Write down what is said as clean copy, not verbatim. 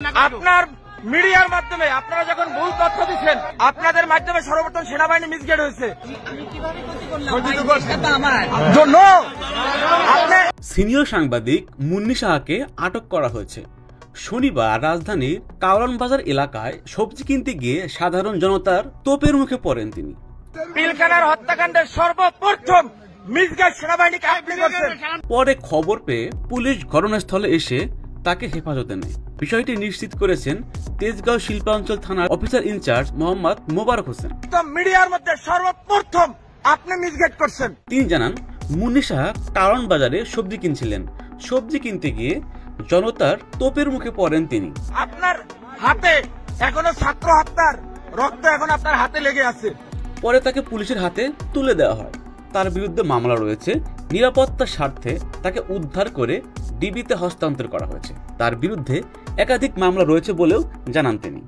আপনার মিডিয়ার মাধ্যমে আপনারা যখন ভুল তথ্য দিচ্ছেন, আপনাদের মাধ্যমে সর্বপ্রথম সেনাবাহিনী মিসগাইড হয়েছে। সিনিয়র সাংবাদিক মুন্নি সাহাকে আটক করা হয়েছে। শনিবার রাজধানীর কাওরান বাজার এলাকায় সবজি কিনতে গিয়ে সাধারণ জনতার তোপের মুখে পড়েন তিনি। পিলখানার হত্যাকাণ্ডের সর্বপ্রথম মিসগাইড সেনাবাহিনীকে আপনি করছেন। পরে খবর পেয়ে পুলিশ ঘটনাস্থলে এসে তাকে হেফাজতে নেয়। বিষয়টি নিশ্চিত করেছেন তেজগাঁও শিল্পাঞ্চল থানার অফিসার ইনচার্জ মোহাম্মদ মোবারক হোসেন। মিডিয়ার মধ্যে সর্বপ্রথম আপনি মিসগাইড করছেন। তিনি জানান, মুন্নি সাহা কারণ বাজারে সবজি কিনছিলেন। সবজি কিনতে গিয়ে জনতার তোপের মুখে পড়েন তিনি। আপনার হাতে এখনো ছাত্র হত্যার রক্ত এখন আপনার হাতে লেগে আছে। পরে তাকে পুলিশের হাতে তুলে দেওয়া হয়। তার বিরুদ্ধে মামলা রয়েছে। নিরাপত্তার স্বার্থে তাকে উদ্ধার করে ডিবিতে হস্তান্তর করা হয়েছে। তার বিরুদ্ধে একাধিক মামলা রয়েছে বলেও জানান তিনি।